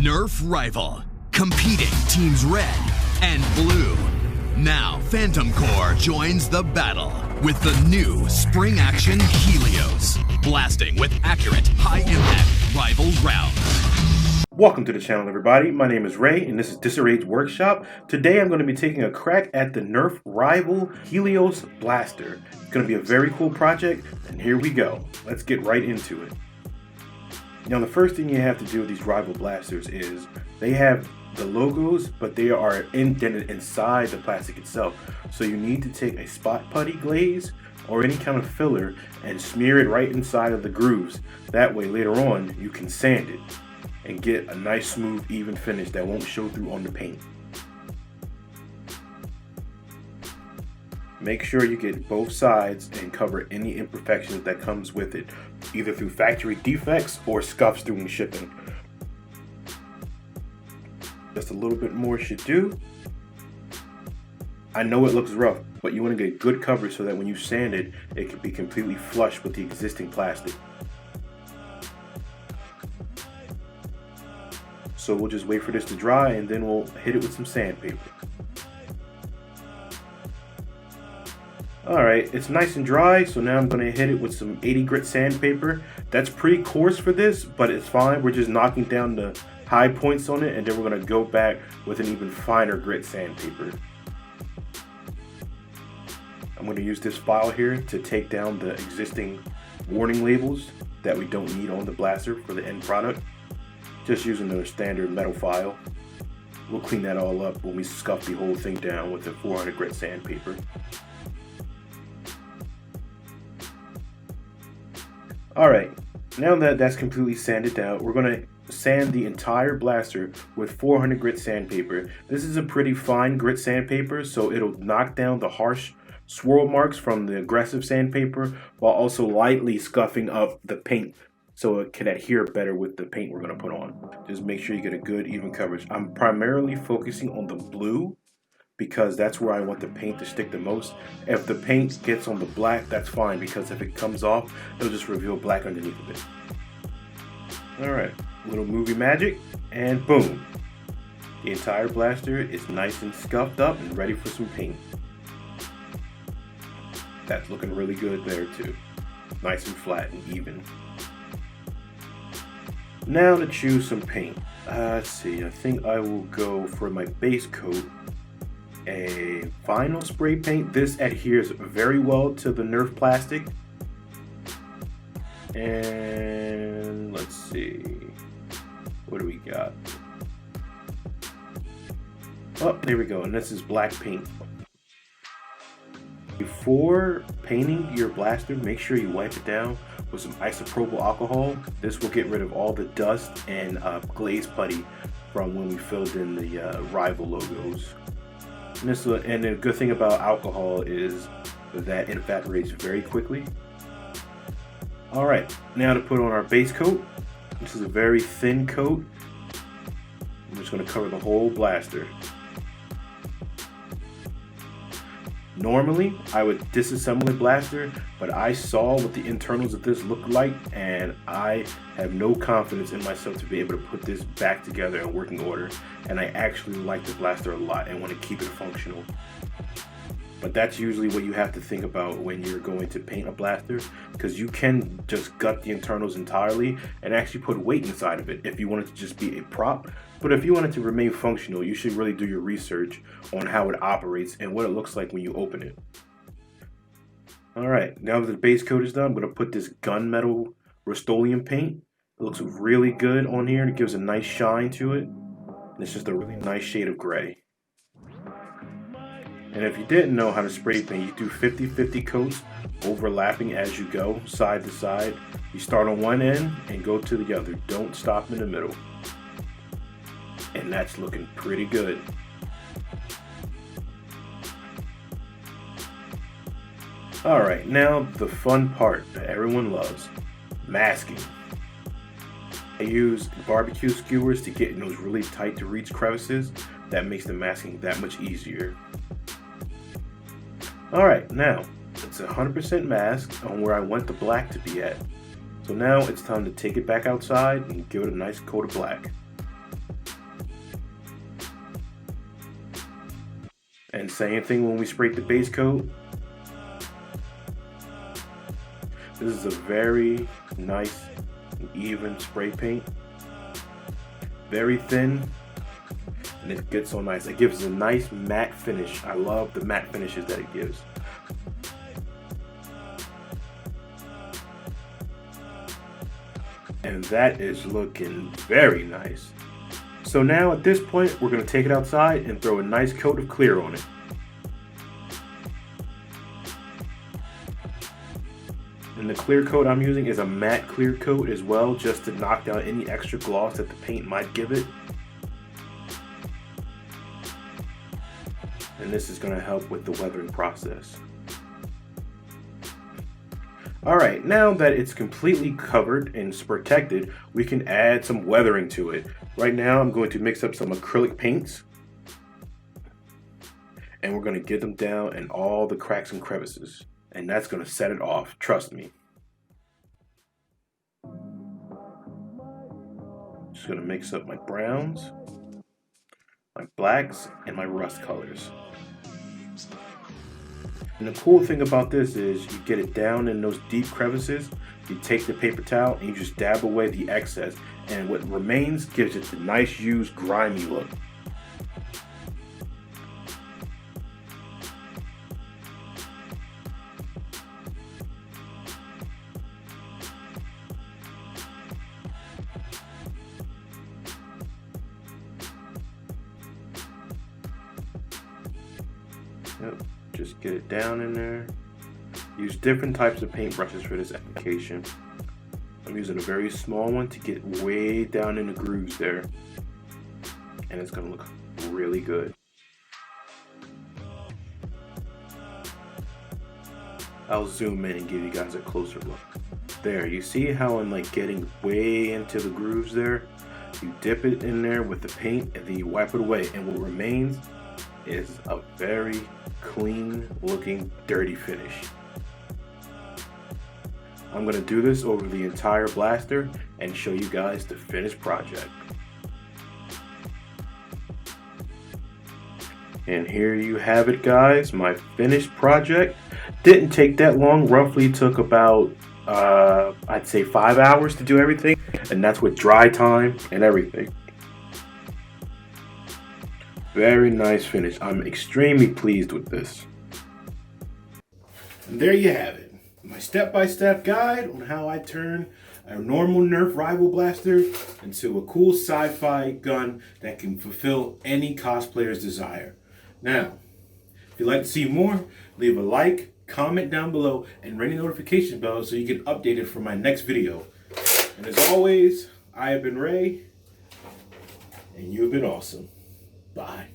Nerf Rival, competing teams red and blue. Now Phantom Core joins the battle with the new Spring Action Helios, blasting with accurate, high-impact rival rounds. Welcome to the channel, everybody. My name is Ray, and this is Disarray's Workshop. Today I'm going to be taking a crack at the Nerf Rival Helios Blaster. It's going to be a very cool project, and here we go. Let's get right into it. Now, the first thing you have to do with these Rival Blasters is they have the logos, but they are indented inside the plastic itself. So you need to take a spot putty glaze or any kind of filler and smear it right inside of the grooves. That way later on you can sand it and get a nice smooth even finish that won't show through on the paint. Make sure you get both sides and cover any imperfections that comes with it, either through factory defects or scuffs during shipping. Just a little bit more should do. I know it looks rough, but you want to get good coverage so that when you sand it, it can be completely flush with the existing plastic. So we'll just wait for this to dry and then we'll hit it with some sandpaper. Alright, it's nice and dry, so now I'm going to hit it with some 80 grit sandpaper. That's pretty coarse for this, but it's fine. We're just knocking down the high points on it, and then we're going to go back with an even finer grit sandpaper. I'm going to use this file here to take down the existing warning labels that we don't need on the blaster for the end product. Just using the standard metal file. We'll clean that all up when we scuff the whole thing down with the 400 grit sandpaper. Alright, now that that's completely sanded down, we're going to sand the entire blaster with 400 grit sandpaper. This is a pretty fine grit sandpaper, so it'll knock down the harsh swirl marks from the aggressive sandpaper while also lightly scuffing up the paint so it can adhere better with the paint we're going to put on. Just make sure you get a good even coverage. I'm primarily focusing on the blue because that's where I want the paint to stick the most. If the paint gets on the black, that's fine, because if it comes off, it'll just reveal black underneath of it. Alright, little movie magic, and boom! The entire blaster is nice and scuffed up and ready for some paint. That's looking really good there too. Nice and flat and even. Now to choose some paint. Let's see, I think I will go for my base coat a vinyl spray paint. This adheres very well to the Nerf plastic. And let's see, what do we got? Oh, there we go, and this is black paint. Before painting your blaster, make sure you wipe it down with some isopropyl alcohol. This will get rid of all the dust and glaze putty from when we filled in the Rival logos. And the good thing about alcohol is that it evaporates very quickly. Alright, now to put on our base coat. This is a very thin coat. I'm just going to cover the whole blaster. Normally, I would disassemble a blaster, but I saw what the internals of this look like, and I have no confidence in myself to be able to put this back together in working order. And I actually like the blaster a lot and want to keep it functional. But that's usually what you have to think about when you're going to paint a blaster, because you can just gut the internals entirely and actually put weight inside of it if you want it to just be a prop. But if you want it to remain functional, you should really do your research on how it operates and what it looks like when you open it. Alright, now that the base coat is done, I'm going to put this gunmetal Rust-Oleum paint. It looks really good on here and it gives a nice shine to it. And it's just a really nice shade of gray. And if you didn't know how to spray paint, you do 50-50 coats overlapping as you go, side to side. You start on one end and go to the other. Don't stop in the middle. And that's looking pretty good. Alright, now the fun part that everyone loves, masking. I use barbecue skewers to get in those really tight to reach crevices. That makes the masking that much easier. Alright, now it's 100% masked on where I want the black to be at. So now it's time to take it back outside and give it a nice coat of black. And same thing when we sprayed the base coat. This is a very nice and even spray paint. Very thin, and it gets so nice. It gives a nice matte finish. I love the matte finishes that it gives. And that is looking very nice. So now at this point, we're going to take it outside and throw a nice coat of clear on it. And the clear coat I'm using is a matte clear coat as well, just to knock down any extra gloss that the paint might give it. And this is going to help with the weathering process. Alright, now that it's completely covered and protected, we can add some weathering to it. Right now I'm going to mix up some acrylic paints. And we're going to get them down in all the cracks and crevices. And that's going to set it off, trust me. Just going to mix up my browns, my blacks, and my rust colors. And the cool thing about this is you get it down in those deep crevices, you take the paper towel and you just dab away the excess, and what remains gives it the nice used grimy look. Yep. Just get it down in there. Use different types of paint brushes for this application. I'm using a very small one to get way down in the grooves there. And it's going to look really good. I'll zoom in and give you guys a closer look. There, you see how I'm like getting way into the grooves there? You dip it in there with the paint and then you wipe it away, and what remains is a very clean looking dirty finish. I'm going to do this over the entire blaster and show you guys the finished project. And here you have it, guys, my finished project. Didn't take that long, roughly took about I'd say 5 hours to do everything, and that's with dry time and everything. Very nice finish. I'm extremely pleased with this. And there you have it. My step-by-step guide on how I turn a normal Nerf rival blaster into a cool sci-fi gun that can fulfill any cosplayer's desire. Now, if you'd like to see more, leave a like, comment down below, and ring the notification bell so you get updated for my next video. And as always, I have been Ray, and you've been awesome. Bye.